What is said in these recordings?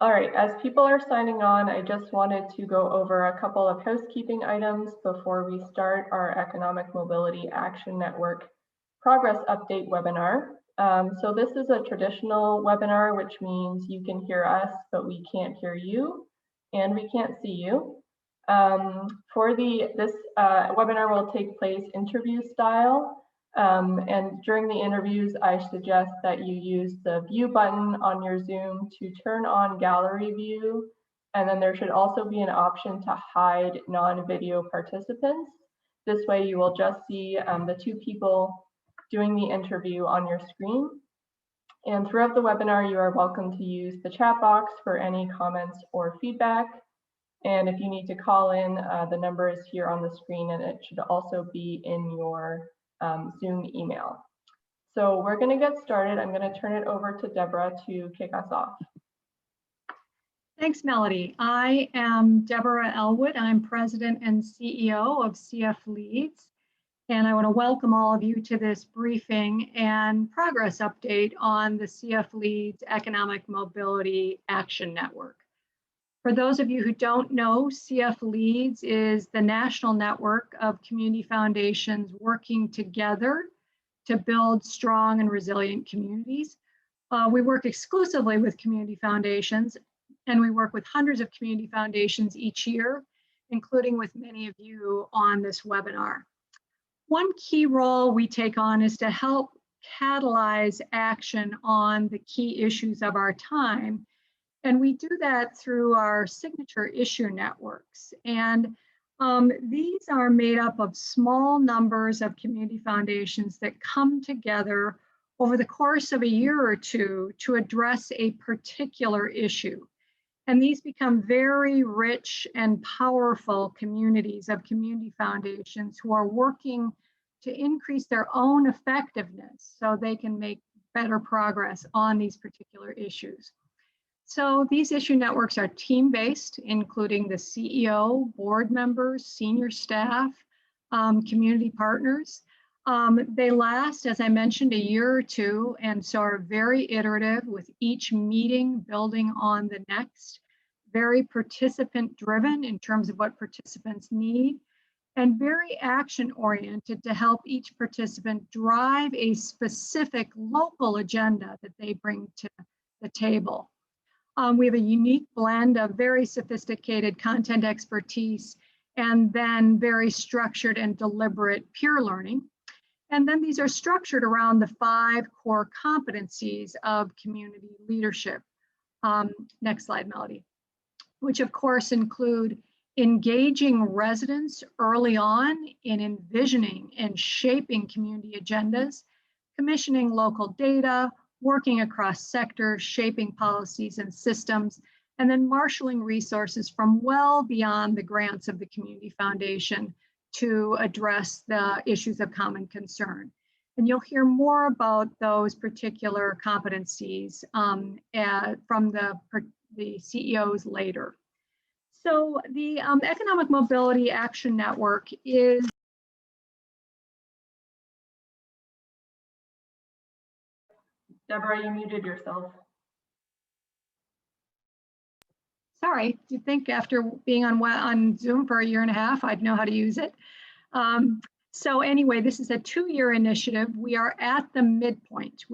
All right, as people are signing on, I just wanted to go over a couple of housekeeping items before we start our Economic Mobility Action Network Progress Update webinar. So this is a traditional webinar, which means you can hear us, but we can't hear you, and we can't see you. This webinar will take place interview style. And during the interviews, I suggest that you use the view button on your Zoom to turn on gallery view. And then there should also be an option to hide non-video participants. This way you will just see the two people doing the interview on your screen. And throughout the webinar, you are welcome to use the chat box for any comments or feedback. And if you need to call in, the number is here on the screen, and it should also be in your Zoom email. So we're going to get started. I'm going to turn it over to Deborah to kick us off. Thanks, Melody. I am Deborah Elwood. I'm President and CEO of CFLeads, and I want to welcome all of you to this briefing and progress update on the CFLeads Economic Mobility Action Network. For those of you who don't know, CFLeads is the national network of community foundations working together to build strong and resilient communities. We work exclusively with community foundations, and we work with hundreds of community foundations each year, including with many of you on this webinar. One key role we take on is to help catalyze action on the key issues of our time. And we do that through our signature issue networks. And these are made up of small numbers of community foundations that come together over the course of a year or two to address a particular issue. And these become very rich and powerful communities of community foundations who are working to increase their own effectiveness so they can make better progress on these particular issues. So these issue networks are team-based, including the CEO, board members, senior staff, community partners. They last, as I mentioned, a year or two, and so are very iterative, with each meeting building on the next, very participant-driven in terms of what participants need, and very action-oriented to help each participant drive a specific local agenda that they bring to the table. We have a unique blend of very sophisticated content expertise and then very structured and deliberate peer learning. And then these are structured around the 5 core competencies of community leadership. Next slide, Melody. Which of course include engaging residents early on in envisioning and shaping community agendas, commissioning local data, working across sectors, shaping policies and systems, and then marshaling resources from well beyond the grants of the community foundation to address the issues of common concern. And you'll hear more about those particular competencies from the CEOs later. So the Economic Mobility Action Network is Deborah, you muted yourself. Sorry, do you think after being on Zoom for a year and a half, I'd know how to use it? So anyway, this is a 2-year initiative. We are at the midpoint.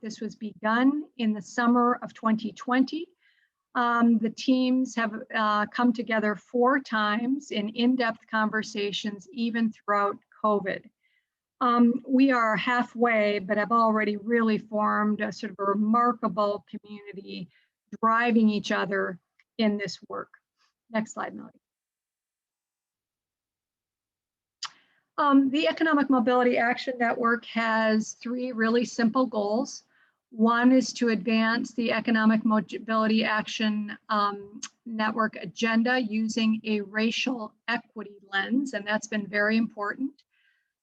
This was begun in the summer of 2020. The teams have come together 4 times in in-depth conversations, even throughout COVID. We are halfway, but have already really formed a sort of a remarkable community driving each other in this work. Next slide, Melody. The Economic Mobility Action Network has 3 really simple goals. One is to advance the Economic Mobility Action Network agenda using a racial equity lens, and that's been very important.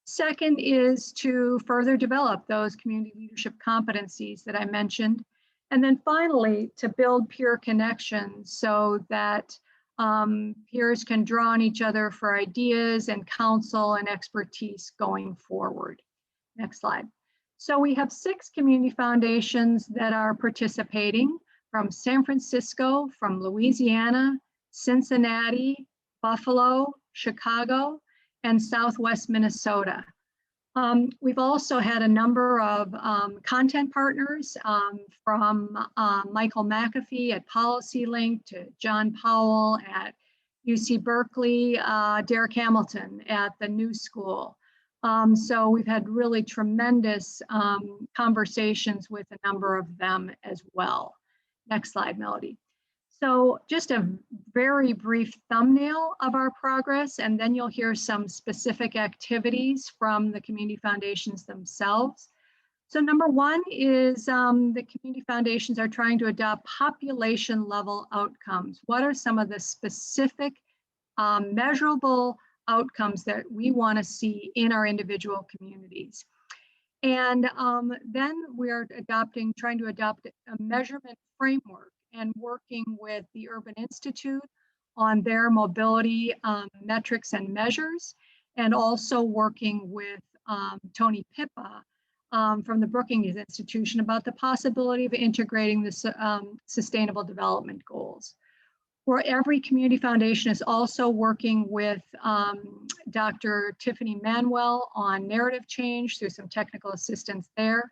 Second is to further develop those community leadership competencies that I mentioned. And then finally, to build peer connections so that peers can draw on each other for ideas and counsel and expertise going forward. Next slide. So we have 6 community foundations that are participating. from San Francisco, from Louisiana, Cincinnati, Buffalo, Chicago, and Southwest Minnesota. We've also had a number of content partners from Michael McAfee at PolicyLink to John Powell at UC Berkeley, Derek Hamilton at the New School. So we've had really tremendous conversations with a number of them as well. Next slide, Melody. So just a very brief thumbnail of our progress, and then you'll hear some specific activities from the community foundations themselves. So number one is the community foundations are trying to adopt population level outcomes. What are some of the specific measurable outcomes that we want to see in our individual communities? And then we're trying to adopt a measurement framework and working with the Urban Institute on their mobility metrics and measures, and also working with Tony Pippa from the Brookings Institution about the possibility of integrating the Sustainable Development Goals. Where every community foundation is also working with Dr. Tiffany Manuel on narrative change through some technical assistance there.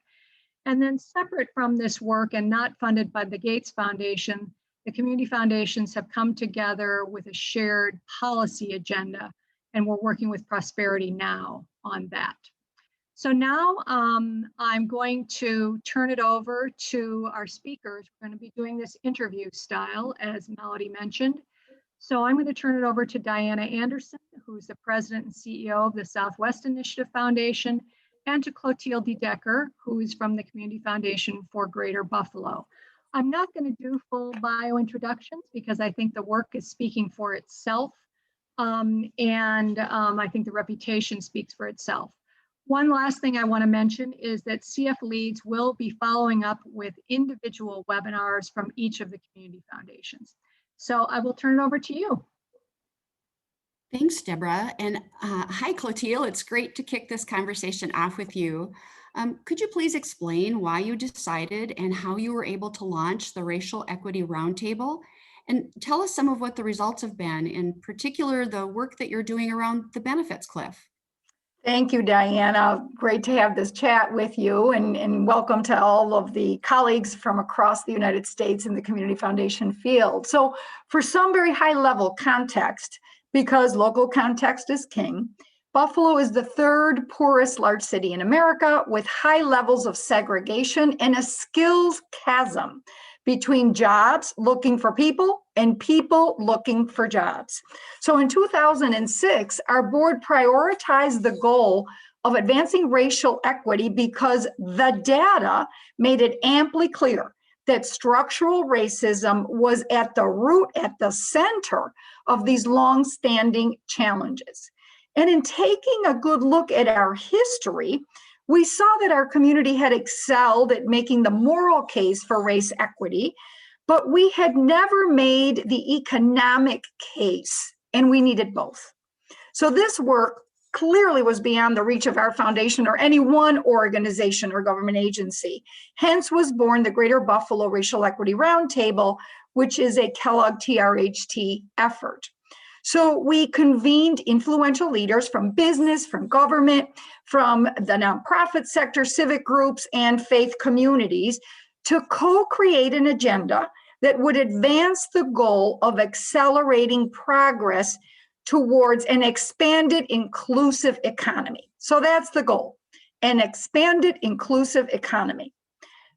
And then separate from this work and not funded by the Gates Foundation, the community foundations have come together with a shared policy agenda, and we're working with Prosperity Now on that. So now I'm going to turn it over to our speakers. We're going to be doing this interview style, as Melody mentioned. So I'm going to turn it over to Diana Anderson, who's the president and CEO of the Southwest Initiative Foundation, and to Clotilde Decker, who is from the Community Foundation for Greater Buffalo. I'm not going to do full bio introductions because I think the work is speaking for itself, and I think the reputation speaks for itself. One last thing I want to mention is that CFLeads will be following up with individual webinars from each of the community foundations. So I will turn it over to you. Thanks, Deborah. And hi, Clotilde. It's great to kick this conversation off with you. Could you please explain why you decided and how you were able to launch the Racial Equity Roundtable? And tell us some of what the results have been, in particular, the work that you're doing around the benefits cliff. Thank you, Diana. Great to have this chat with you, and welcome to all of the colleagues from across the United States in the Community Foundation field. So for some very high level context, because local context is king, Buffalo is the third poorest large city in America with high levels of segregation and a skills chasm between jobs looking for people and people looking for jobs. So in 2006, our board prioritized the goal of advancing racial equity because the data made it amply clear that structural racism was at the root, at the center of these long-standing challenges. And in taking a good look at our history, we saw that our community had excelled at making the moral case for race equity, but we had never made the economic case, and we needed both. So this work clearly was beyond the reach of our foundation or any one organization or government agency. Hence was born the Greater Buffalo Racial Equity Roundtable, which is a Kellogg TRHT effort. So we convened influential leaders from business, from government, from the nonprofit sector, civic groups, and faith communities to co-create an agenda that would advance the goal of accelerating progress towards an expanded inclusive economy. So that's the goal, an expanded inclusive economy.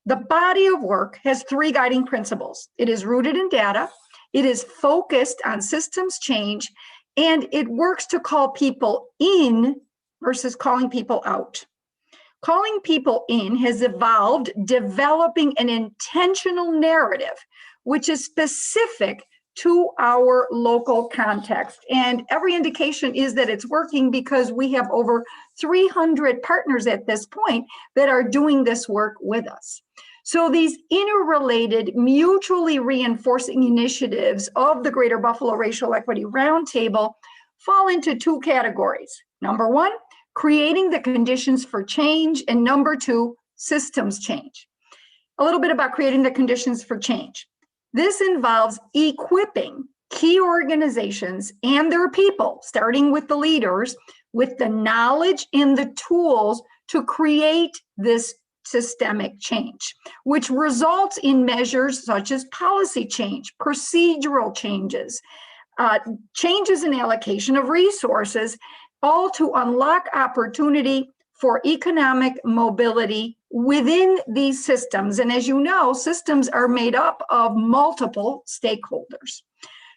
The body of work has three guiding principles. It is rooted in data, it is focused on systems change, and it works to call people in versus calling people out. Calling people in has evolved, developing an intentional narrative, which is specific to our local context. And every indication is that it's working because we have over 300 partners at this point that are doing this work with us. So these interrelated, mutually reinforcing initiatives of the Greater Buffalo Racial Equity Roundtable fall into two categories. Number one, creating the conditions for change, and number two, systems change. A little bit about creating the conditions for change. This involves equipping key organizations and their people, starting with the leaders, with the knowledge and the tools to create this systemic change, which results in measures such as policy change, procedural changes, changes in allocation of resources, all to unlock opportunity for economic mobility within these systems. And as you know, systems are made up of multiple stakeholders.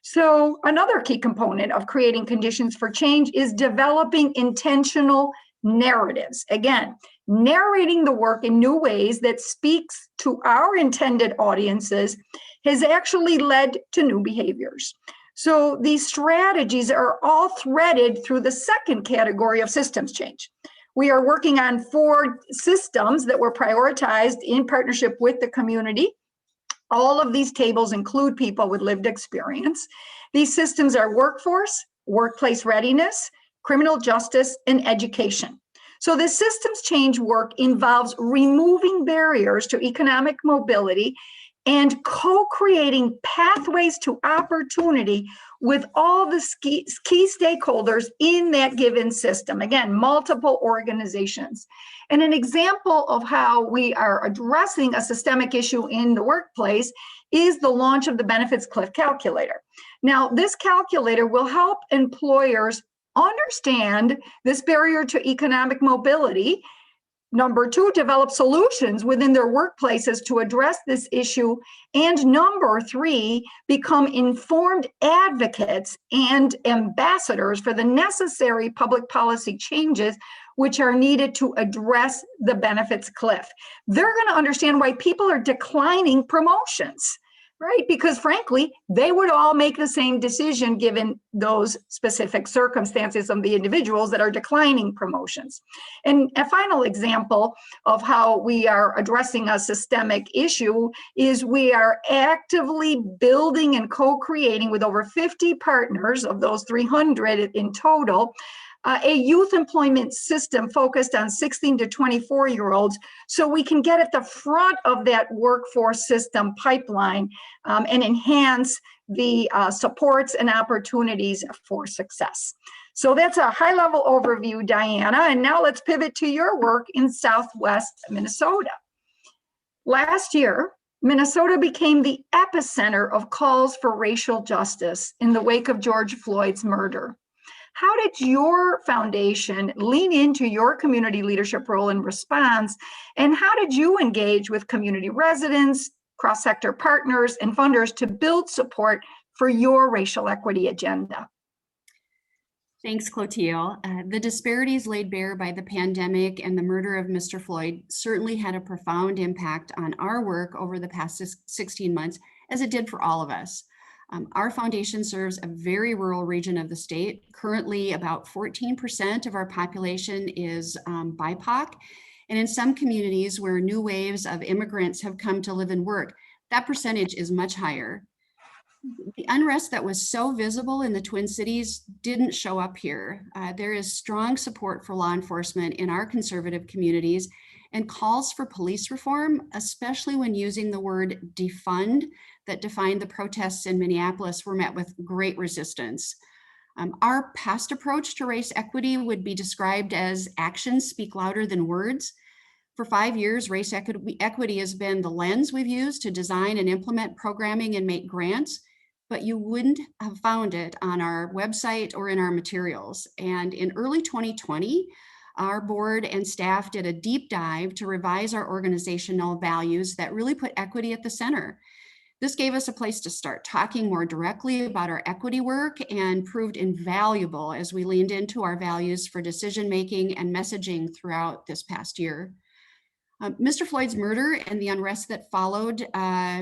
So another key component of creating conditions for change is developing intentional narratives. Again, narrating the work in new ways that speaks to our intended audiences has actually led to new behaviors. So these strategies are all threaded through the second category of systems change. We are working on 4 systems that were prioritized in partnership with the community. All of these tables include people with lived experience. These systems are workforce, workplace readiness, criminal justice, and education. So this systems change work involves removing barriers to economic mobility and co-creating pathways to opportunity with all the key stakeholders in that given system. Again, multiple organizations. And an example of how we are addressing a systemic issue in the workplace is the launch of the Benefits Cliff Calculator. Now, this calculator will help employers understand this barrier to economic mobility. Number 2, develop solutions within their workplaces to address this issue. And number 3, become informed advocates and ambassadors for the necessary public policy changes which are needed to address the benefits cliff. They're going to understand why people are declining promotions, right? Because frankly, they would all make the same decision given those specific circumstances of the individuals that are declining promotions. And a final example of how we are addressing a systemic issue is we are actively building and co-creating with over 50 partners, of those 300 in total, a youth employment system focused on 16 to 24-year-olds, so we can get at the front of that workforce system pipeline and enhance the supports and opportunities for success. So that's a high-level overview, Diana, and now let's pivot to your work in Southwest Minnesota. Last year, Minnesota became the epicenter of calls for racial justice in the wake of George Floyd's murder. How did your foundation lean into your community leadership role in response? And how did you engage with community residents, cross-sector partners, and funders to build support for your racial equity agenda? Thanks, Clotilde. The disparities laid bare by the pandemic and the murder of Mr. Floyd certainly had a profound impact on our work over the past 16 months, as it did for all of us. Our foundation serves a very rural region of the state. Currently, about 14% of our population is BIPOC. And in some communities where new waves of immigrants have come to live and work, that percentage is much higher. The unrest that was so visible in the Twin Cities didn't show up here. There is strong support for law enforcement in our conservative communities, and calls for police reform, especially when using the word defund that defined the protests in Minneapolis, were met with great resistance. Our past approach to race equity would be described as actions speak louder than words. For 5 years, race equity has been the lens we've used to design and implement programming and make grants, but you wouldn't have found it on our website or in our materials. And in early 2020, our board and staff did a deep dive to revise our organizational values that really put equity at the center. This gave us a place to start talking more directly about our equity work and proved invaluable as we leaned into our values for decision-making and messaging throughout this past year. Mr. Floyd's murder and the unrest that followed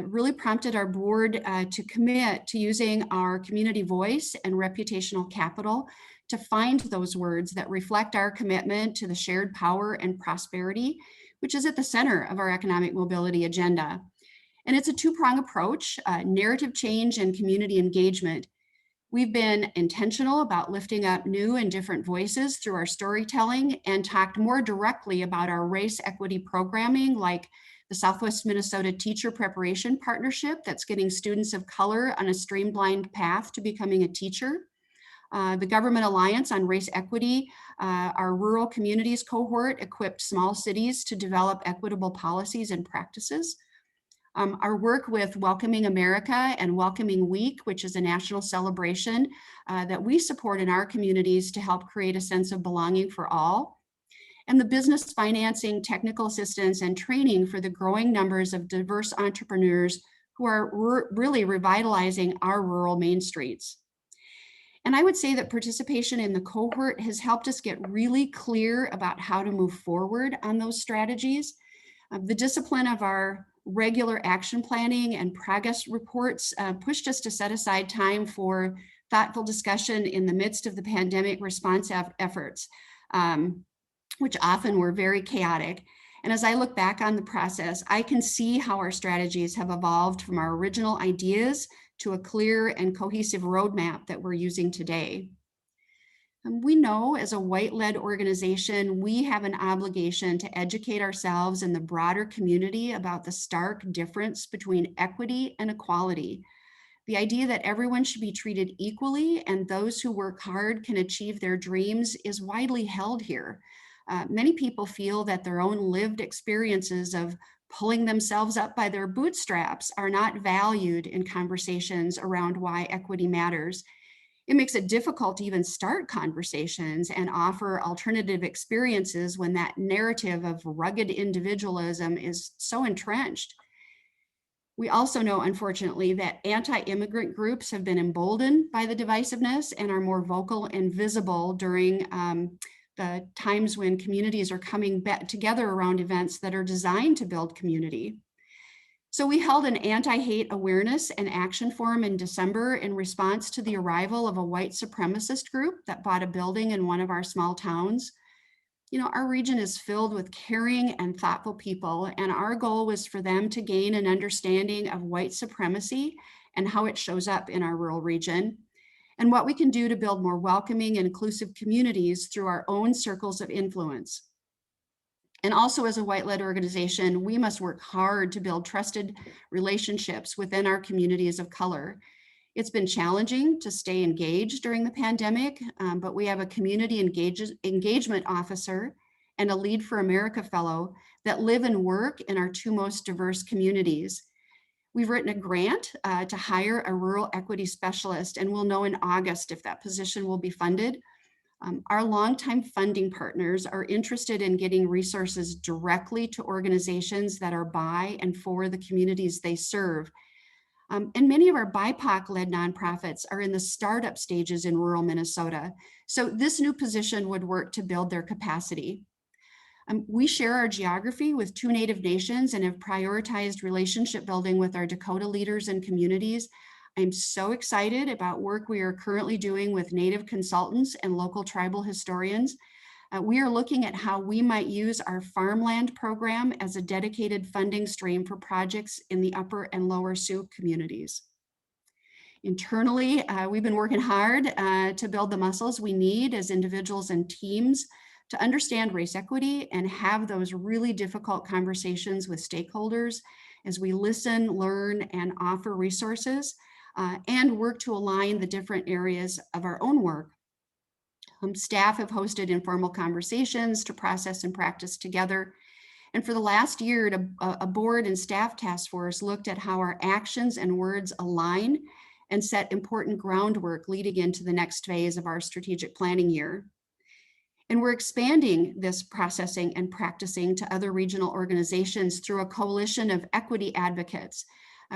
really prompted our board to commit to using our community voice and reputational capital to find those words that reflect our commitment to the shared power and prosperity, which is at the center of our economic mobility agenda. And it's a two-pronged approach, narrative change and community engagement. We've been intentional about lifting up new and different voices through our storytelling and talked more directly about our race equity programming, like the Southwest Minnesota Teacher Preparation Partnership that's getting students of color on a streamlined path to becoming a teacher. The Government Alliance on Race Equity, our rural communities cohort equipped small cities to develop equitable policies and practices. Our work with Welcoming America and Welcoming Week, which is a national celebration that we support in our communities to help create a sense of belonging for all. And the business financing, technical assistance, and training for the growing numbers of diverse entrepreneurs who are really revitalizing our rural main streets. And I would say that participation in the cohort has helped us get really clear about how to move forward on those strategies. The discipline of our regular action planning and progress reports pushed us to set aside time for thoughtful discussion in the midst of the pandemic response efforts, which often were very chaotic. And as I look back on the process, I can see how our strategies have evolved from our original ideas to a clear and cohesive roadmap that we're using today. We know as a white-led organization, we have an obligation to educate ourselves and the broader community about the stark difference between equity and equality. The idea that everyone should be treated equally and those who work hard can achieve their dreams is widely held here. Many people feel that their own lived experiences of pulling themselves up by their bootstraps are not valued in conversations around why equity matters. It makes it difficult to even start conversations and offer alternative experiences when that narrative of rugged individualism is so entrenched. We also know, unfortunately, that anti-immigrant groups have been emboldened by the divisiveness and are more vocal and visible during the times when communities are coming back together around events that are designed to build community. So we held an anti-hate awareness and action forum in December in response to the arrival of a white supremacist group that bought a building in one of our small towns. You know, our region is filled with caring and thoughtful people, and our goal was for them to gain an understanding of white supremacy and how it shows up in our rural region, and what we can do to build more welcoming and inclusive communities through our own circles of influence. And also as a white-led organization, we must work hard to build trusted relationships within our communities of color. It's been challenging to stay engaged during the pandemic, but we have a community engagement officer and a Lead for America fellow that live and work in our two most diverse communities. We've written a grant to hire a rural equity specialist, and we'll know in August if that position will be funded. Our longtime funding partners are interested in getting resources directly to organizations that are by and for the communities they serve. And many of our BIPOC-led nonprofits are in the startup stages in rural Minnesota. So this new position would work to build their capacity. We share our geography with 2 Native nations and have prioritized relationship building with our Dakota leaders and communities. I'm so excited about work we are currently doing with Native consultants and local tribal historians. We are looking at how we might use our farmland program as a dedicated funding stream for projects in the Upper and Lower Sioux communities. Internally, we've been working hard to build the muscles we need as individuals and teams to understand race equity and have those really difficult conversations with stakeholders as we listen, learn, and offer resources and work to align the different areas of our own work. Staff have hosted informal conversations to process and practice together. And for the last year, a board and staff task force looked at how our actions and words align and set important groundwork leading into the next phase of our strategic planning year. And we're expanding this processing and practicing to other regional organizations through a coalition of equity advocates.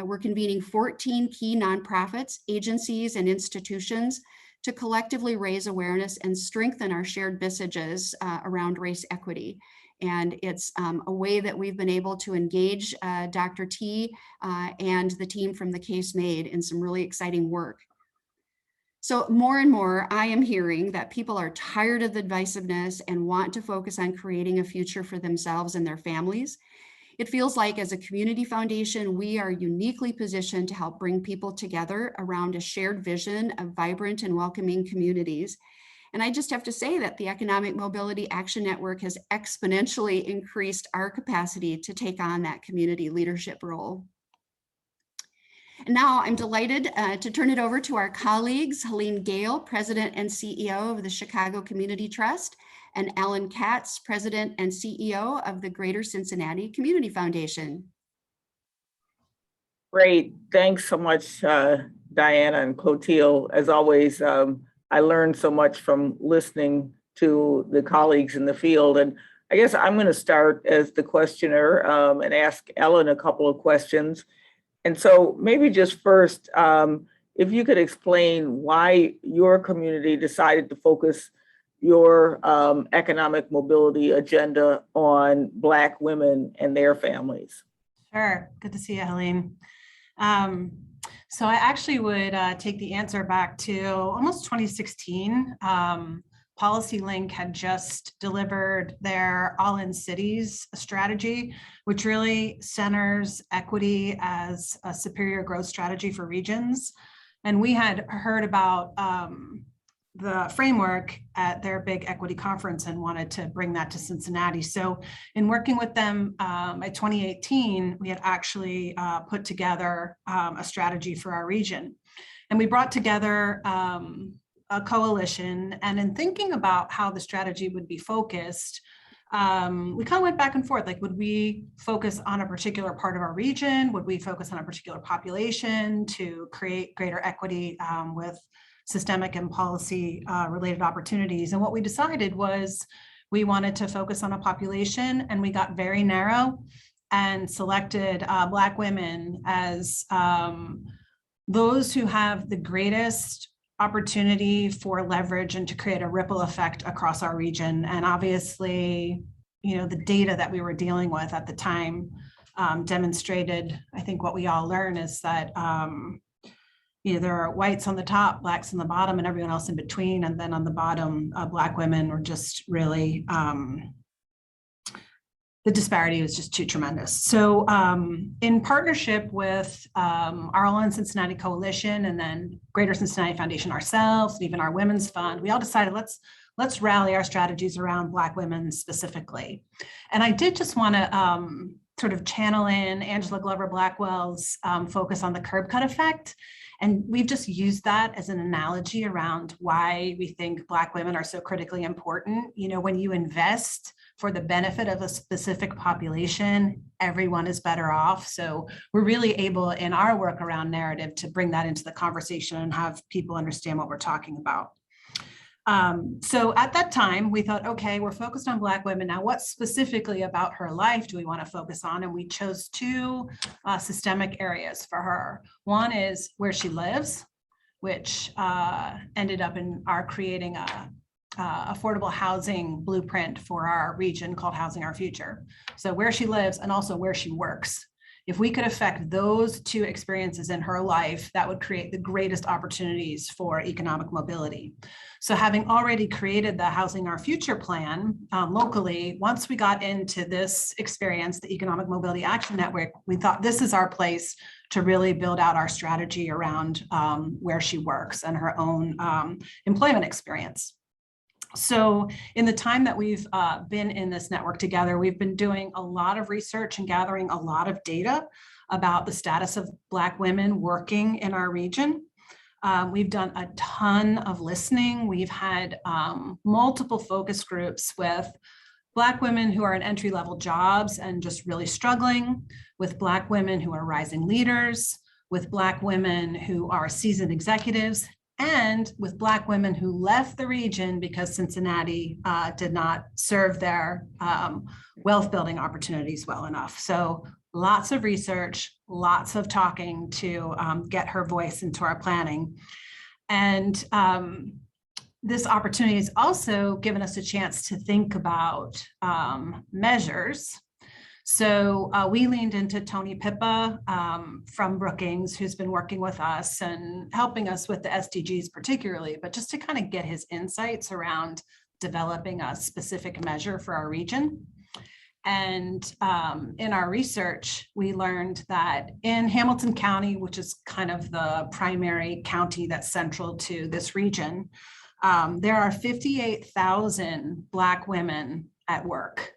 We're convening 14 key nonprofits, agencies, and institutions to collectively raise awareness and strengthen our shared messages around race equity. And it's a way that we've been able to engage Dr. T and the team from The Case Made in some really exciting work. So more and more, I am hearing that people are tired of the divisiveness and want to focus on creating a future for themselves and their families. It feels like as a community foundation, we are uniquely positioned to help bring people together around a shared vision of vibrant and welcoming communities. And I just have to say that the Economic Mobility Action Network has exponentially increased our capacity to take on that community leadership role. And now I'm delighted to turn it over to our colleagues, Helene Gale, President and CEO of the Chicago Community Trust, and Alan Katz, President and CEO of the Greater Cincinnati Community Foundation. Great, thanks so much, Diana and Clotilde. As always, I learned so much from listening to the colleagues in the field. And I guess I'm going to start as the questioner and ask Ellen a couple of questions. And so maybe just first, if you could explain why your community decided to focus your economic mobility agenda on Black women and their families. Sure, good to see you, Helene. So I actually would take the answer back to almost 2016. PolicyLink had just delivered their All-in Cities strategy, which really centers equity as a superior growth strategy for regions. And we had heard about the framework at their big equity conference and wanted to bring that to Cincinnati. So in working with them at 2018, we had actually put together a strategy for our region. And we brought together a coalition, and in thinking about how the strategy would be focused, we kind of went back and forth, like, would we focus on a particular part of our region? Would we focus on a particular population to create greater equity with systemic and policy related opportunities? And what we decided was we wanted to focus on a population, and we got very narrow and selected Black women as those who have the greatest opportunity for leverage and to create a ripple effect across our region. And obviously, you know, the data that we were dealing with at the time demonstrated, I think what we all learn is that you know, there are whites on the top, Blacks on the bottom, and everyone else in between. And then on the bottom, Black women were just really, the disparity was just too tremendous. So in partnership with our All-in Cincinnati Coalition and then Greater Cincinnati Foundation ourselves, and even our Women's Fund, we all decided let's rally our strategies around Black women specifically. And I did just want to sort of channel in Angela Glover Blackwell's focus on the curb cut effect. And we've just used that as an analogy around why we think Black women are so critically important. You know, when you invest for the benefit of a specific population, everyone is better off. So we're really able in our work around narrative to bring that into the conversation and have people understand what we're talking about. So at that time, we thought, okay, we're focused on Black women. Now, what specifically about her life do we want to focus on? And we chose two systemic areas for her. One is where she lives, which ended up in our creating a affordable housing blueprint for our region called Housing Our Future. So where she lives and also where she works. If we could affect those two experiences in her life, that would create the greatest opportunities for economic mobility. So having already created the Housing Our Future plan locally, once we got into this experience, the Economic Mobility Action Network, we thought this is our place to really build out our strategy around where she works and her own employment experience. So in the time that we've been in this network together, we've been doing a lot of research and gathering a lot of data about the status of Black women working in our region. We've done a ton of listening. We've had multiple focus groups with Black women who are in entry-level jobs and just really struggling, with Black women who are rising leaders, with Black women who are seasoned executives, and with Black women who left the region because Cincinnati did not serve their wealth building opportunities well enough. So lots of research, lots of talking to get her voice into our planning. And this opportunity has also given us a chance to think about measures. So we leaned into Tony Pippa from Brookings, who's been working with us and helping us with the SDGs particularly, but just to kind of get his insights around developing a specific measure for our region. And in our research, we learned that in Hamilton County, which is kind of the primary county that's central to this region, There are 58,000 Black women at work.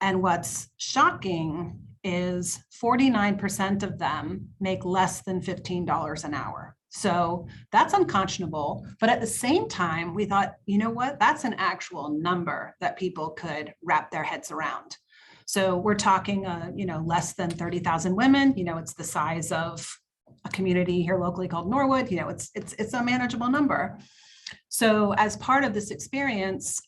And what's shocking is 49% of them make less than $15 an hour. So that's unconscionable. But at the same time, we thought, you know what, that's an actual number that people could wrap their heads around. So we're talking, less than 30,000 women. It's the size of a community here locally called Norwood. It's a manageable number. So as part of this experience,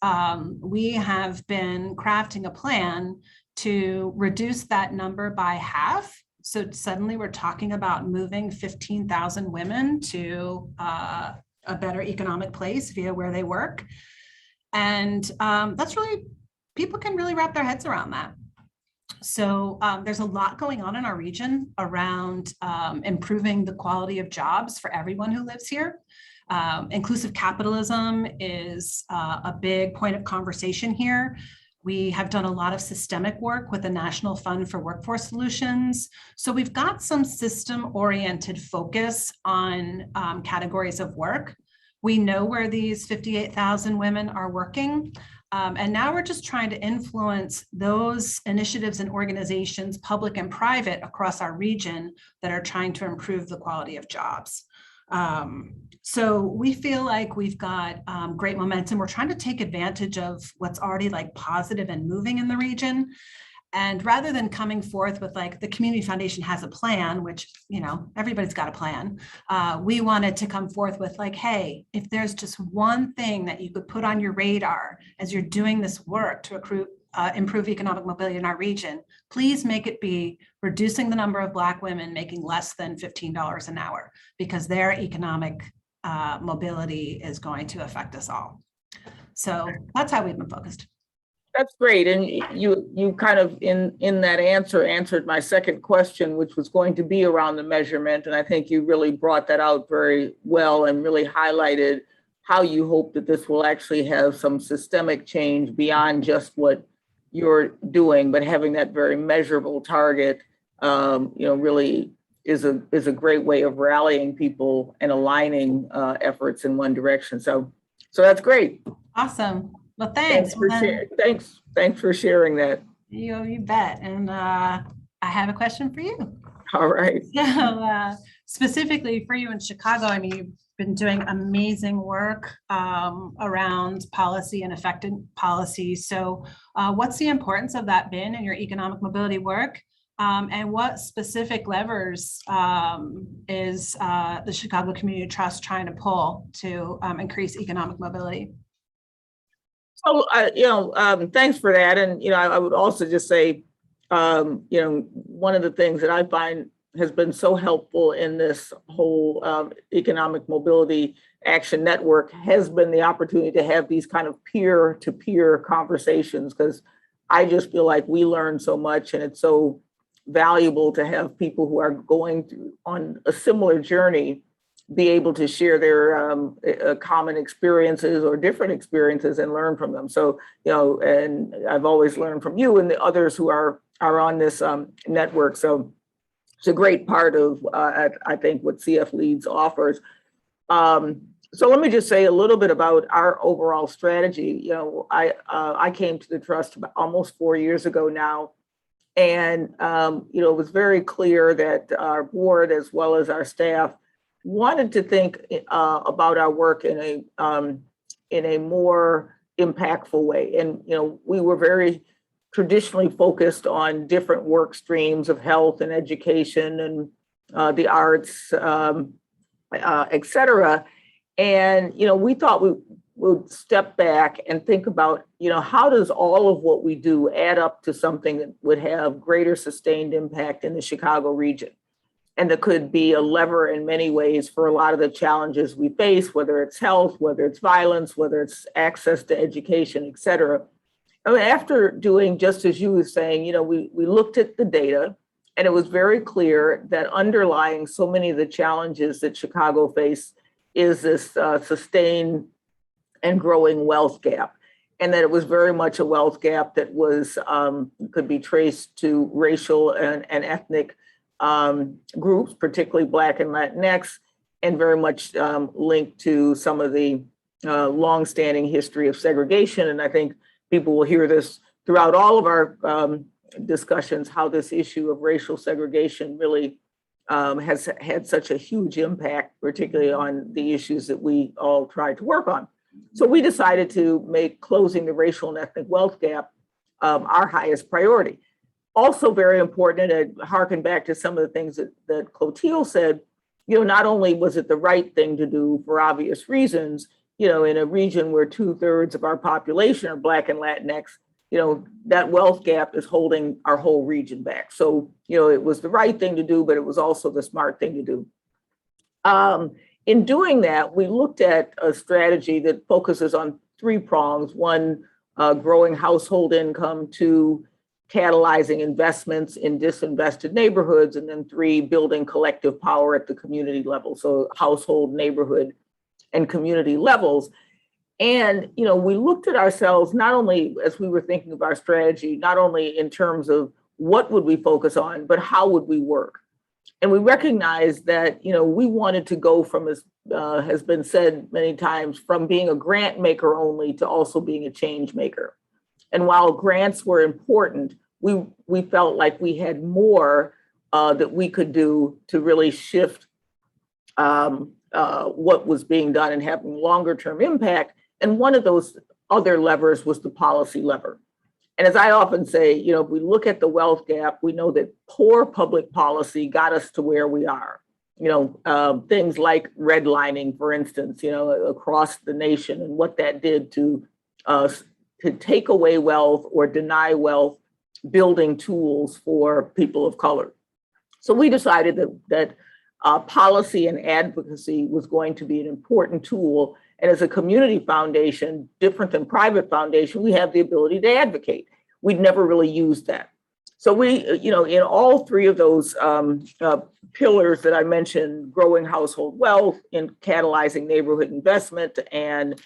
we have been crafting a plan to reduce that number by half. So suddenly we're talking about moving 15,000 women to a better economic place via where they work. And that's really, people can really wrap their heads around that. So there's a lot going on in our region around improving the quality of jobs for everyone who lives here. Inclusive capitalism is a big point of conversation here. We have done a lot of systemic work with the National Fund for Workforce Solutions. So we've got some system-oriented focus on categories of work. We know where these 58,000 women are working. And now we're just trying to influence those initiatives and organizations, public and private, across our region that are trying to improve the quality of jobs. So we feel like we've got great momentum. We're trying to take advantage of what's already like positive and moving in the region. And rather than coming forth with like the Community Foundation has a plan, which, everybody's got a plan. We wanted to come forth with like, hey, if there's just one thing that you could put on your radar as you're doing this work to improve economic mobility in our region, please make it be reducing the number of Black women making less than $15 an hour, because their economic mobility is going to affect us all. So that's how we've been focused. That's great. And you kind of in that answer answered my second question, which was going to be around the measurement. And I think you really brought that out very well and really highlighted how you hope that this will actually have some systemic change beyond just what you're doing, but having that very measurable target, really is a great way of rallying people and aligning efforts in one direction. So that's great. Awesome. Well, thanks. Thanks for sharing that. You bet. And I have a question for you. All right. So specifically for you in Chicago, I mean, you've been doing amazing work around policy and effective policy. So what's the importance of that been in your economic mobility work? And what specific levers is the Chicago Community Trust trying to pull to increase economic mobility? So, thanks for that. And, I would also just say, one of the things that I find has been so helpful in this whole economic mobility action network has been the opportunity to have these kind of peer-to-peer conversations, because I just feel like we learn so much, and it's so valuable to have people who are going through on a similar journey be able to share their common experiences or different experiences and learn from them. So, and I've always learned from you and the others who are on this network. So it's a great part of, I think, what CFLeads offers. So let me just say a little bit about our overall strategy. I came to the trust about almost 4 years ago now. And, it was very clear that our board, as well as our staff, wanted to think about our work in a more impactful way. And, we were very traditionally focused on different work streams of health and education and the arts, et cetera. And, we thought we would step back and think about, how does all of what we do add up to something that would have greater sustained impact in the Chicago region? And that could be a lever in many ways for a lot of the challenges we face, whether it's health, whether it's violence, whether it's access to education, et cetera. I mean, after doing, just as you were saying, we looked at the data, and it was very clear that underlying so many of the challenges that Chicago face is this sustained and growing wealth gap. And that it was very much a wealth gap that was could be traced to racial and ethnic groups, particularly Black and Latinx, and very much linked to some of the longstanding history of segregation. And I think people will hear this throughout all of our discussions, how this issue of racial segregation really has had such a huge impact, particularly on the issues that we all tried to work on. So we decided to make closing the racial and ethnic wealth gap our highest priority. Also very important, and I harken back to some of the things that Clotilde said, not only was it the right thing to do for obvious reasons, in a region where 2/3 of our population are Black and Latinx, that wealth gap is holding our whole region back. So, it was the right thing to do, but it was also the smart thing to do. In doing that, we looked at a strategy that focuses on 3 prongs. 1, growing household income. 2, catalyzing investments in disinvested neighborhoods. And then 3, building collective power at the community level. So household, neighborhood, and community levels. And, we looked at ourselves, not only as we were thinking of our strategy, not only in terms of what would we focus on, but how would we work? And we recognized that, we wanted to go from, as has been said many times, from being a grant maker only to also being a change maker. And while grants were important, we felt like we had more that we could do to really shift what was being done and having longer term impact. And one of those other levers was the policy lever. And as I often say, if we look at the wealth gap, we know that poor public policy got us to where we are. Things like redlining, for instance, across the nation, and what that did to take away wealth or deny wealth, building tools for people of color. So we decided that policy and advocacy was going to be an important tool. And as a community foundation, different than private foundation, we have the ability to advocate. We'd never really used that. So we, in all 3 of those pillars that I mentioned, growing household wealth, in catalyzing neighborhood investment, and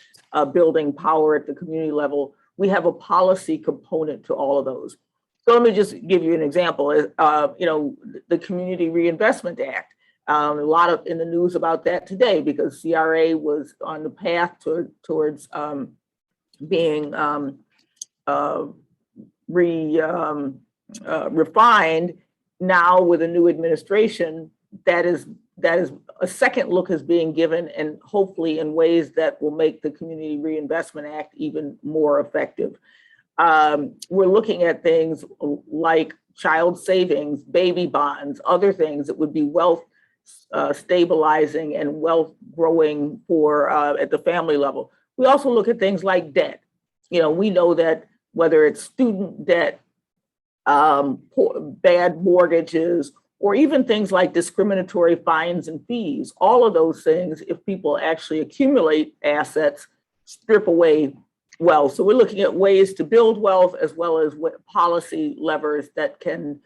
building power at the community level, we have a policy component to all of those. So let me just give you an example. The Community Reinvestment Act. A lot in the news about that today, because CRA was on the path towards being refined. Now with a new administration, that is a second look is being given, and hopefully in ways that will make the Community Reinvestment Act even more effective. We're looking at things like child savings, baby bonds, other things that would be wealth stabilizing and wealth growing for at the family level. We also look at things like debt. We know that whether it's student debt, bad mortgages, or even things like discriminatory fines and fees, all of those things, if people actually accumulate assets, strip away wealth. So we're looking at ways to build wealth, as well as policy levers that can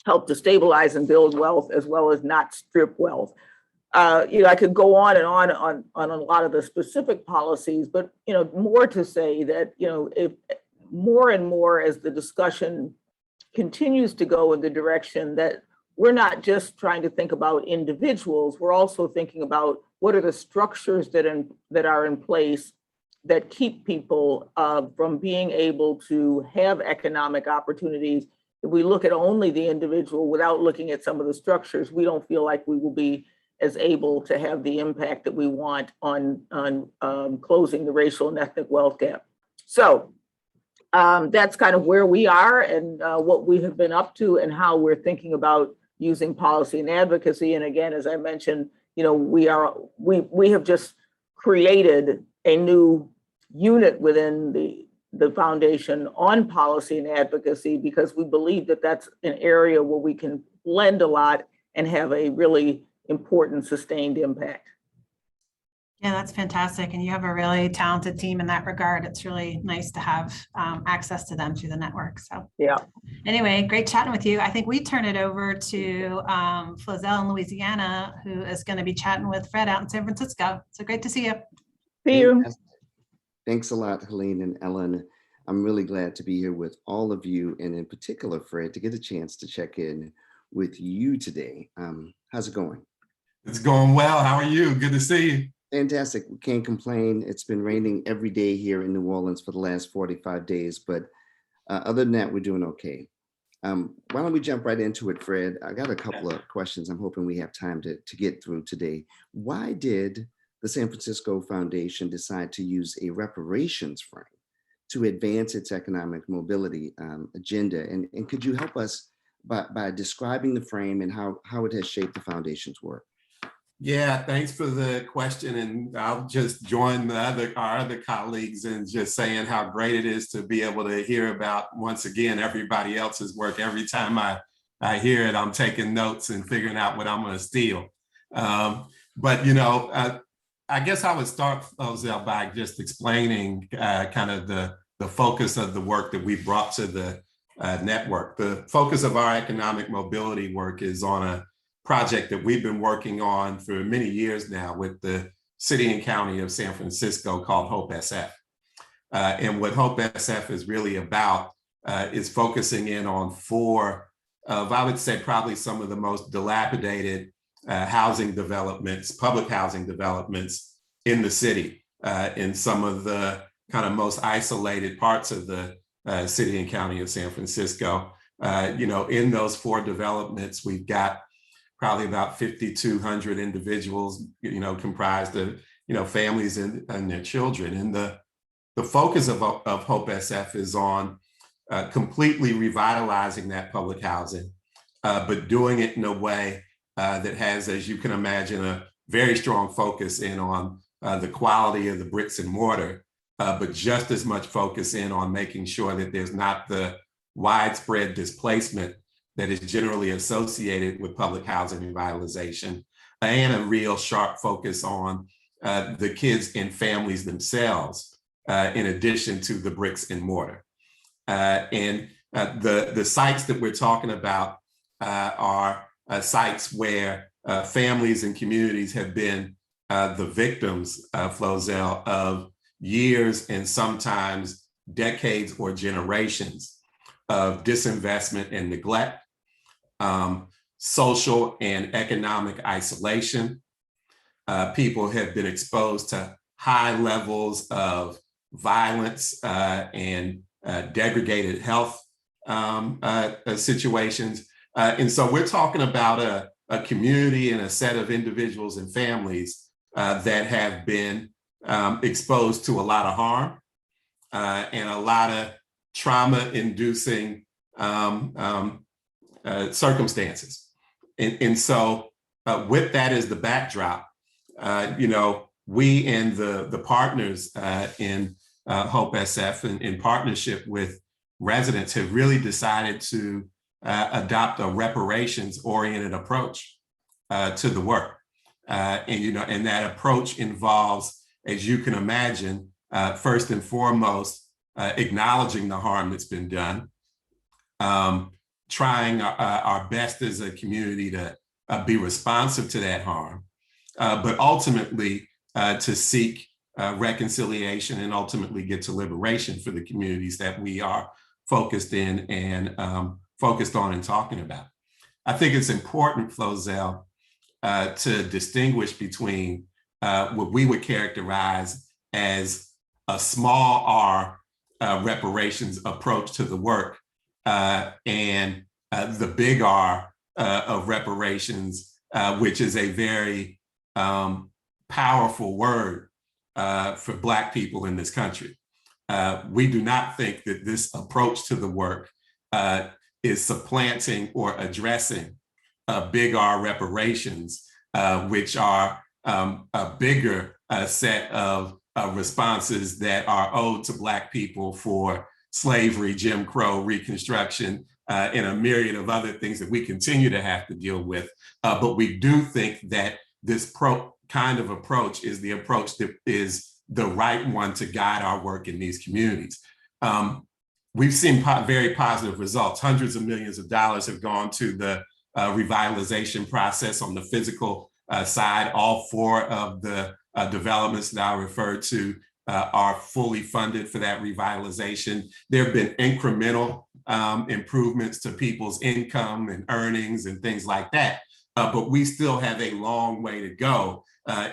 help to stabilize and build wealth, as well as not strip wealth. I could go on and on a lot of the specific policies, but more to say that if more and more as the discussion continues to go in the direction that we're not just trying to think about individuals, we're also thinking about what are the structures that are in place that keep people from being able to have economic opportunities. If we look at only the individual without looking at some of the structures, we don't feel like we will be as able to have the impact that we want on closing the racial and ethnic wealth gap. So that's kind of where we are and what we have been up to and how we're thinking about using policy and advocacy. And again, as I mentioned, we have just created a new unit within the foundation on policy and advocacy, because we believe that that's an area where we can blend a lot and have a really important sustained impact. Yeah, that's fantastic. And you have a really talented team in that regard. It's really nice to have access to them through the network. So yeah. Anyway, great chatting with you. I think we turn it over to Flozell in Louisiana, who is going to be chatting with Fred out in San Francisco. So great to see you. See you. Thanks a lot, Helene and Ellen. I'm really glad to be here with all of you, and in particular, Fred, to get a chance to check in with you today. How's it going? It's going well. How are you? Good to see you. Fantastic. We can't complain. It's been raining every day here in New Orleans for the last 45 days, but other than that, we're doing okay. Why don't we jump right into it, Fred? I got a couple of questions I'm hoping we have time to get through today. Why did the San Francisco Foundation decide to use a reparations frame to advance its economic mobility agenda? And could you help us by describing the frame and how it has shaped the foundation's work? Yeah, thanks for the question. And I'll just join our other colleagues in just saying how great it is to be able to hear about, once again, everybody else's work. Every time I hear it, I'm taking notes and figuring out what I'm going to steal. But, you know, I guess I would start, Ozell, by just explaining kind of the focus of the work that we brought to the network. The focus of our economic mobility work is on a project that we've been working on for many years now with the city and county of San Francisco called Hope SF. And what Hope SF is really about is focusing in on four of, I would say, probably some of the most dilapidated housing developments, public housing developments in the city, in some of the kind of most isolated parts of the city and county of San Francisco. You know, in those four developments, we've got probably about 5,200 individuals, you know, comprised of, you know, families and their children. And the focus of Hope SF is on completely revitalizing that public housing, but doing it in a way that has, as you can imagine, a very strong focus in on the quality of the bricks and mortar, but just as much focus in on making sure that there's not the widespread displacement that is generally associated with public housing revitalization, and a real sharp focus on the kids and families themselves, in addition to the bricks and mortar. And the sites that we're talking about are sites where families and communities have been the victims, Flozell, of years and sometimes decades or generations of disinvestment and neglect, social and economic isolation. People have been exposed to high levels of violence and degraded health situations. And so we're talking about a community and a set of individuals and families that have been exposed to a lot of harm and a lot of trauma-inducing circumstances. And so with that as the backdrop, you know, we and the partners in Hope SF in partnership with residents have really decided to adopt a reparations-oriented approach to the work. And, you know, and that approach involves, as you can imagine, first and foremost, acknowledging the harm that's been done, trying our best as a community to be responsive to that harm, but ultimately to seek reconciliation and ultimately get to liberation for the communities that we are focused in and focused on and talking about. I think it's important, Flozell, to distinguish between what we would characterize as a small R reparations approach to the work and the big R of reparations, which is a very powerful word for Black people in this country. We do not think that this approach to the work is supplanting or addressing big R reparations, which are a bigger set of responses that are owed to Black people for slavery, Jim Crow, Reconstruction, and a myriad of other things that we continue to have to deal with. But we do think that this kind of approach is the approach that is the right one to guide our work in these communities. We've seen very positive results. Hundreds of millions of dollars have gone to the revitalization process on the physical side. All four of the developments that I referred to are fully funded for that revitalization. There have been incremental improvements to people's income and earnings and things like that. But we still have a long way to go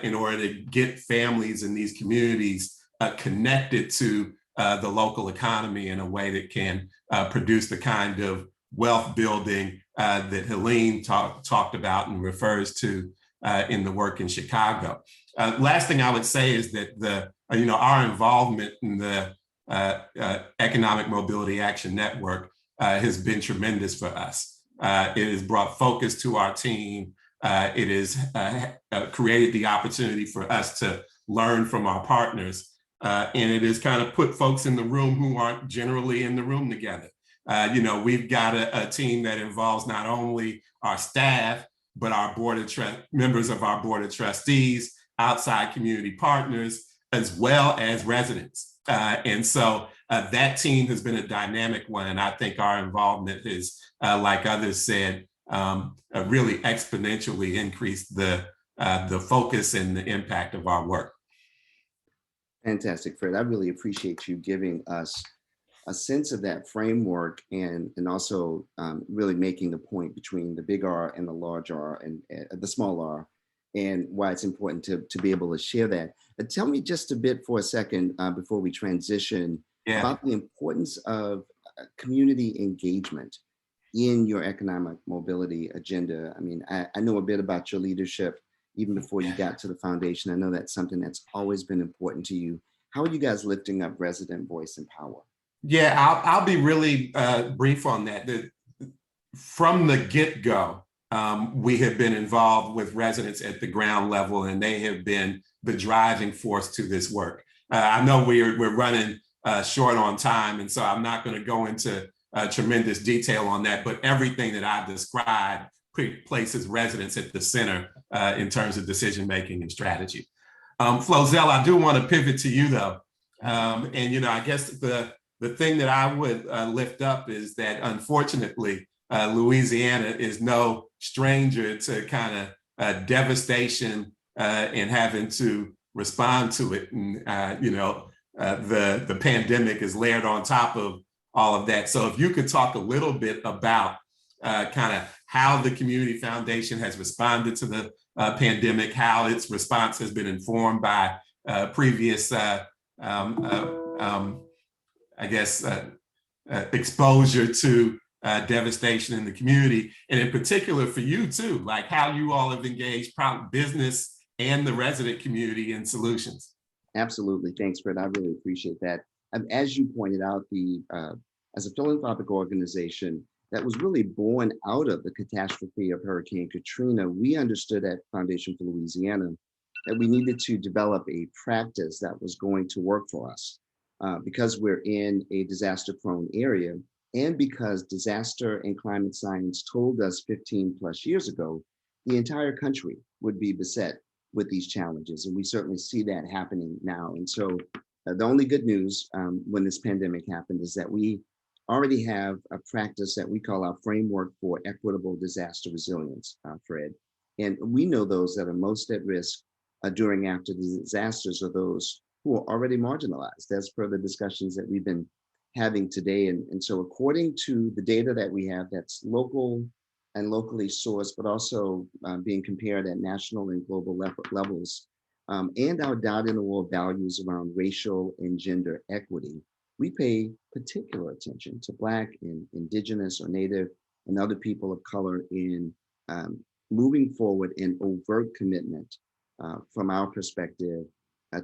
in order to get families in these communities connected to the local economy in a way that can produce the kind of wealth building that Helene talked about and refers to in the work in Chicago. Last thing I would say is that our involvement in the Economic Mobility Action Network has been tremendous for us. It has brought focus to our team. It has created the opportunity for us to learn from our partners. And it has kind of put folks in the room who aren't generally in the room together. We've got a team that involves not only our staff, but our members of our board of trustees, outside community partners, as well as residents. And so that team has been a dynamic one. And I think our involvement is, like others said, really exponentially increased the focus and the impact of our work. Fantastic, Fred. I really appreciate you giving us a sense of that framework and also really making the point between the big R and the large R and the small R, and why it's important to be able to share that. Tell me just a bit for a second before we transition about the importance of community engagement in your economic mobility agenda. I mean, I know a bit about your leadership even before you got to the foundation. I know that's something that's always been important to you. How are you guys lifting up resident voice and power? Yeah, I'll be really brief on that. From the get-go, we have been involved with residents at the ground level, and they have been the driving force to this work. I know we're running short on time, and so I'm not going to go into tremendous detail on that, but everything that I've described places residents at the center in terms of decision-making and strategy. Flozell, I do want to pivot to you though. And I guess the thing that I would lift up is that unfortunately, Louisiana is no stranger to kind of devastation and having to respond to it. And, the pandemic is layered on top of all of that. So if you could talk a little bit about kind of how the Community Foundation has responded to the pandemic, how its response has been informed by previous, exposure to devastation in the community, and in particular for you too, like how you all have engaged business and the resident community in solutions. Absolutely, thanks, Fred. I really appreciate that. As you pointed out, as a philanthropic organization that was really born out of the catastrophe of Hurricane Katrina, we understood at Foundation for Louisiana that we needed to develop a practice that was going to work for us because we're in a disaster-prone area, and because disaster and climate science told us 15 plus years ago, the entire country would be beset with these challenges. And we certainly see that happening now. And so the only good news when this pandemic happened is that we already have a practice that we call our framework for equitable disaster resilience, Fred. And we know those that are most at risk during after the disasters are those who are already marginalized, as per the discussions that we've been having today. And so according to the data that we have that's local and locally sourced, but also being compared at national and global levels, and our dyed-in-the-wool values around racial and gender equity, we pay particular attention to Black and Indigenous or Native and other people of color in moving forward in overt commitment from our perspective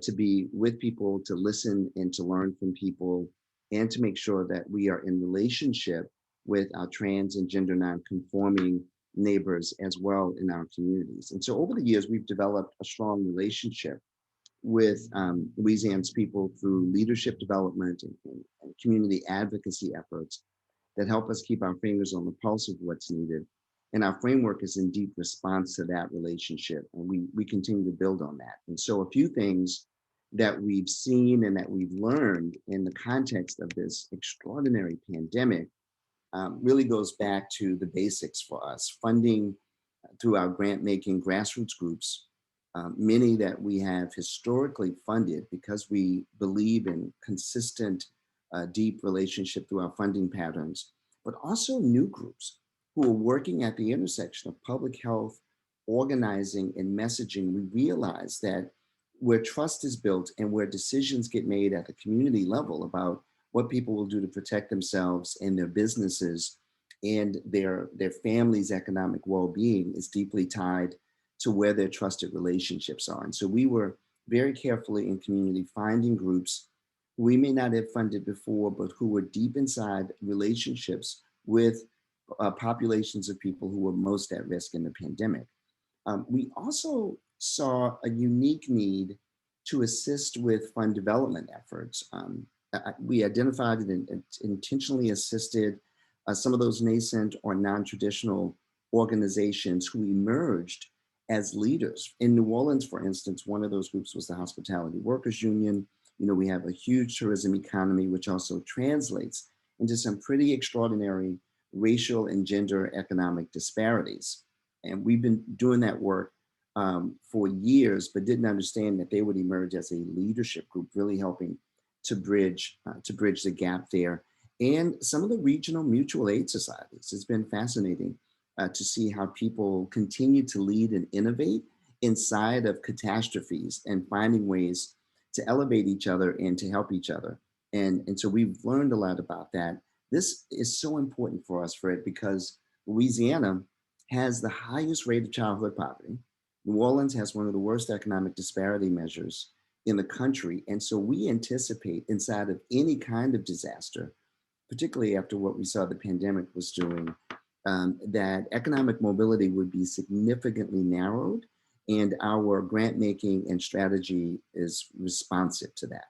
to be with people, to listen and to learn from people, and to make sure that we are in relationship with our trans and gender non-conforming neighbors as well in our communities. And so over the years, we've developed a strong relationship with Louisiana's people through leadership development and community advocacy efforts that help us keep our fingers on the pulse of what's needed. And our framework is in deep response to that relationship. And we continue to build on that. And so a few things that we've seen and that we've learned in the context of this extraordinary pandemic really goes back to the basics for us. Funding through our grant-making grassroots groups, many that we have historically funded because we believe in consistent, deep relationship through our funding patterns, but also new groups who are working at the intersection of public health, organizing and messaging, we realized that where trust is built and where decisions get made at the community level about what people will do to protect themselves and their businesses and their families' economic well-being is deeply tied to where their trusted relationships are. And so we were very carefully in community finding groups we may not have funded before, but who were deep inside relationships with populations of people who were most at risk in the pandemic. We also saw a unique need to assist with fund development efforts. We identified and intentionally assisted some of those nascent or non-traditional organizations who emerged as leaders. In New Orleans, for instance, one of those groups was the Hospitality Workers Union. You know, we have a huge tourism economy, which also translates into some pretty extraordinary racial and gender economic disparities. And we've been doing that work for years, but didn't understand that they would emerge as a leadership group, really helping to bridge the gap there. And some of the regional mutual aid societies. It's been fascinating to see how people continue to lead and innovate inside of catastrophes and finding ways to elevate each other and to help each other. And so we've learned a lot about that. This is so important for us, Fred, because Louisiana has the highest rate of childhood poverty. New Orleans has one of the worst economic disparity measures in the country. And so we anticipate inside of any kind of disaster, particularly after what we saw the pandemic was doing, that economic mobility would be significantly narrowed, and our grant making and strategy is responsive to that.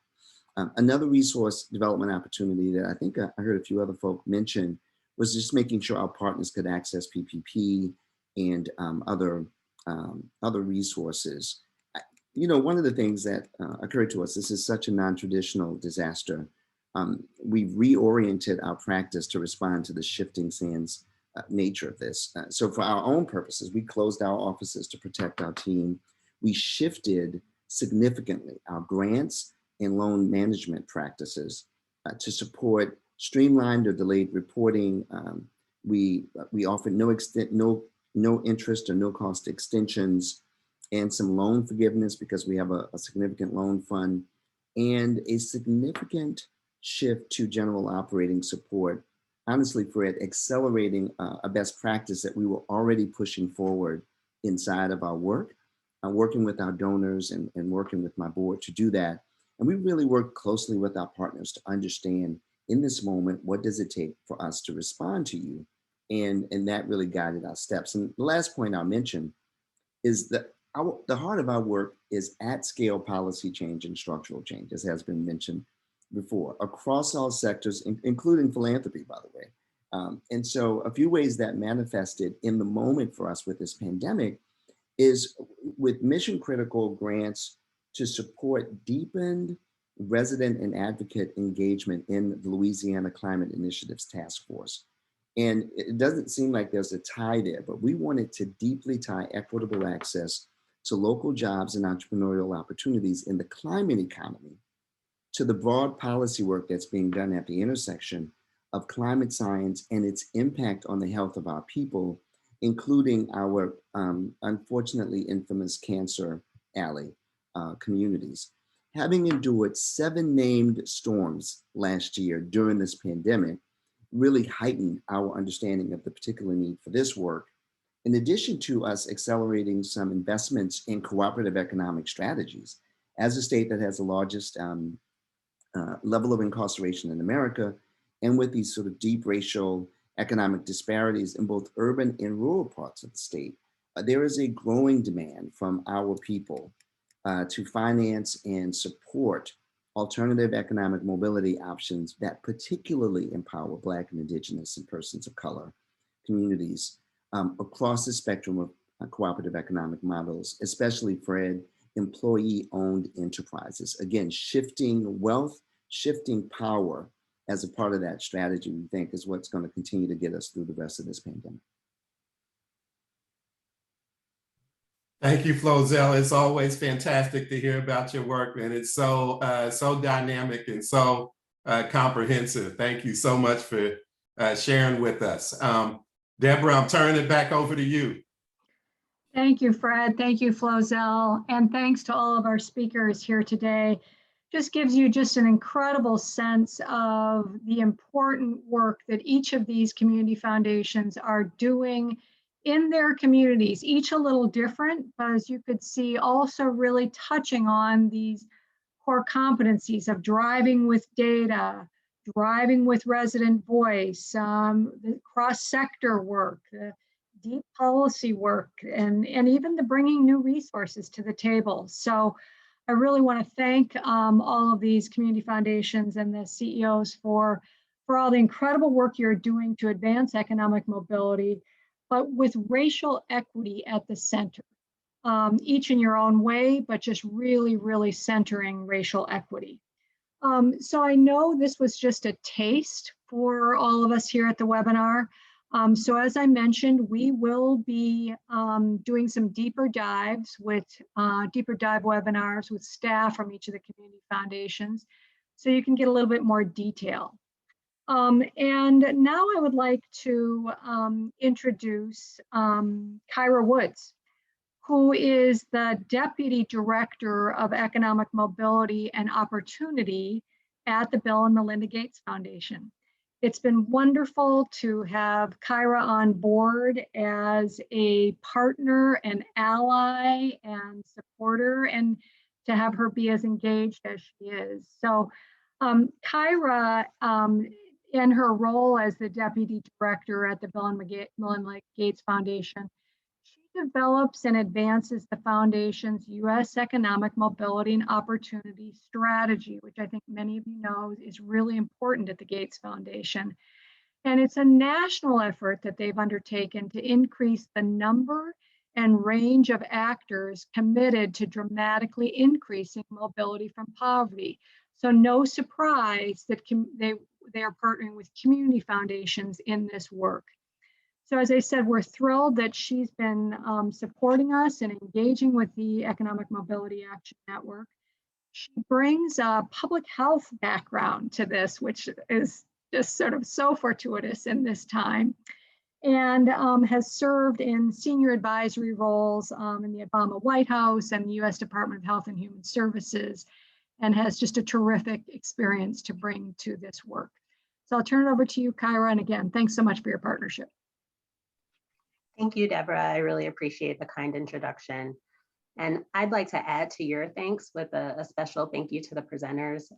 Another resource development opportunity that I think I heard a few other folk mention was just making sure our partners could access PPP and other resources. You know, one of the things that occurred to us, this is such a non-traditional disaster. We've reoriented our practice to respond to the shifting sands nature of this. So for our own purposes, we closed our offices to protect our team. We shifted significantly our grants and loan management practices to support streamlined or delayed reporting. We offered no interest or no cost extensions, and some loan forgiveness because we have a significant loan fund, and a significant shift to general operating support. Honestly, Fred, accelerating a best practice that we were already pushing forward inside of our work, working with our donors and working with my board to do that. And we really worked closely with our partners to understand in this moment, what does it take for us to respond to you? And that really guided our steps. And the last point I'll mention is that the heart of our work is at scale policy change and structural change, as has been mentioned before, across all sectors, including philanthropy, by the way. And so a few ways that manifested in the moment for us with this pandemic is with mission critical grants to support deepened resident and advocate engagement in the Louisiana Climate Initiatives Task Force. And it doesn't seem like there's a tie there, but we wanted to deeply tie equitable access to local jobs and entrepreneurial opportunities in the climate economy to the broad policy work that's being done at the intersection of climate science and its impact on the health of our people, including our unfortunately infamous Cancer Alley communities. Having endured 7 named storms last year during this pandemic really heightened our understanding of the particular need for this work, in addition to us accelerating some investments in cooperative economic strategies. As a state that has the largest level of incarceration in America, and with these sort of deep racial economic disparities in both urban and rural parts of the state, there is a growing demand from our people to finance and support alternative economic mobility options that particularly empower Black and Indigenous and persons of color communities across the spectrum of cooperative economic models, especially, Fred, employee-owned enterprises. Again, shifting wealth, shifting power as a part of that strategy, we think is what's going to continue to get us through the rest of this pandemic. Thank you, Flozell. It's always fantastic to hear about your work, and it's so dynamic and so comprehensive. Thank you so much for sharing with us. Deborah, I'm turning it back over to you. Thank you, Fred. Thank you, Flozell. And thanks to all of our speakers here today. Just gives you just an incredible sense of the important work that each of these community foundations are doing in their communities, each a little different, but as you could see, also really touching on these core competencies of driving with data, driving with resident voice, the cross-sector work, the deep policy work, and even the bringing new resources to the table. So I really want to thank all of these community foundations and the CEOs for all the incredible work you're doing to advance economic mobility, but with racial equity at the center. Each in your own way, but just really, really centering racial equity. So I know this was just a taste for all of us here at the webinar. So as I mentioned, we will be doing some deeper dive webinars with staff from each of the community foundations, so you can get a little bit more detail. And now I would like to introduce Kyra Woods, who is the Deputy Director of Economic Mobility and Opportunity at the Bill and Melinda Gates Foundation. It's been wonderful to have Kyra on board as a partner and ally and supporter, and to have her be as engaged as she is. So Kyra, in her role as the Deputy Director at the Bill and Melinda Gates Foundation, she develops and advances the Foundation's U.S. Economic Mobility and Opportunity Strategy, which I think many of you know is really important at the Gates Foundation. And it's a national effort that they've undertaken to increase the number and range of actors committed to dramatically increasing mobility from poverty. So no surprise that they are partnering with community foundations in this work. So as I said, we're thrilled that she's been supporting us and engaging with the Economic Mobility Action Network. She brings a public health background to this, which is just sort of so fortuitous in this time, and has served in senior advisory roles in the Obama White House and the U.S. Department of Health and Human Services, and has just a terrific experience to bring to this work. So I'll turn it over to you, Kyra, and again, thanks so much for your partnership. Thank you, Deborah. I really appreciate the kind introduction. And I'd like to add to your thanks with a special thank you to the presenters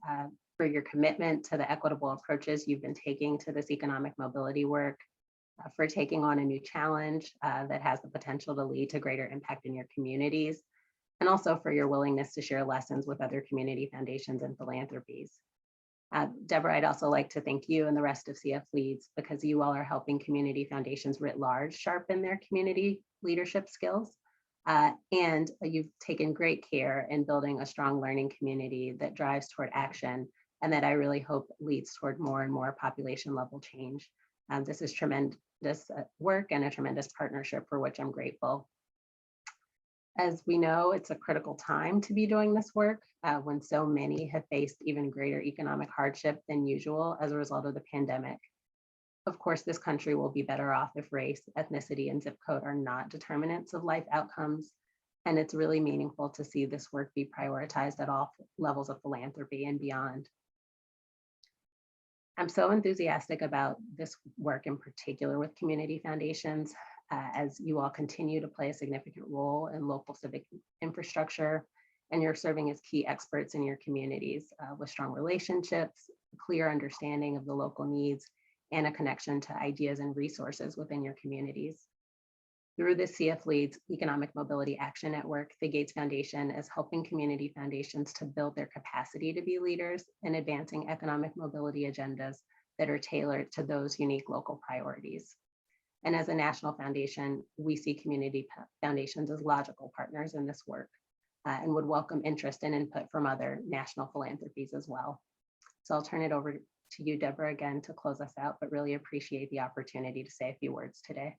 for your commitment to the equitable approaches you've been taking to this economic mobility work, for taking on a new challenge that has the potential to lead to greater impact in your communities, and also for your willingness to share lessons with other community foundations and philanthropies. Deborah, I'd also like to thank you and the rest of CFLeads, because you all are helping community foundations writ large sharpen their community leadership skills. And you've taken great care in building a strong learning community that drives toward action, and that I really hope leads toward more and more population level change. This is tremendous work and a tremendous partnership for which I'm grateful. As we know, it's a critical time to be doing this work when so many have faced even greater economic hardship than usual as a result of the pandemic. Of course, this country will be better off if race, ethnicity, and zip code are not determinants of life outcomes. And it's really meaningful to see this work be prioritized at all levels of philanthropy and beyond. I'm so enthusiastic about this work in particular with community foundations, as you all continue to play a significant role in local civic infrastructure, and you're serving as key experts in your communities with strong relationships, a clear understanding of the local needs, and a connection to ideas and resources within your communities. Through the CFLeads Economic Mobility Action Network, the Gates Foundation is helping community foundations to build their capacity to be leaders in advancing economic mobility agendas that are tailored to those unique local priorities. And as a national foundation, we see community foundations as logical partners in this work and would welcome interest and input from other national philanthropies as well. So I'll turn it over to you, Deborah, again to close us out, but really appreciate the opportunity to say a few words today.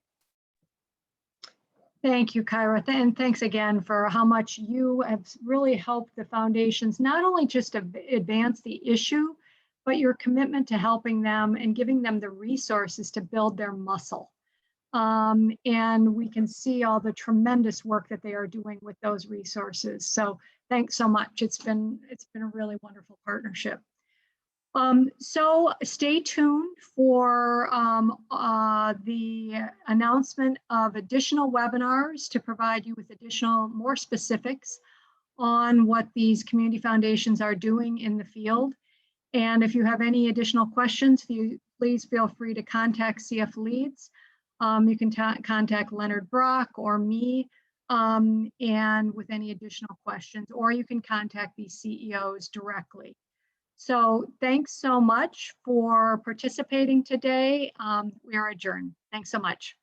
Thank you, Kyra, and thanks again for how much you have really helped the foundations, not only just to advance the issue, but your commitment to helping them and giving them the resources to build their muscle. And we can see all the tremendous work that they are doing with those resources. So thanks so much. It's been a really wonderful partnership. So stay tuned for the announcement of additional webinars to provide you with more specifics on what these community foundations are doing in the field. And if you have any additional questions, please feel free to contact CFLeads. You can contact Leonard Brock or me and with any additional questions, or you can contact these CEOs directly. So thanks so much for participating today. We are adjourned. Thanks so much.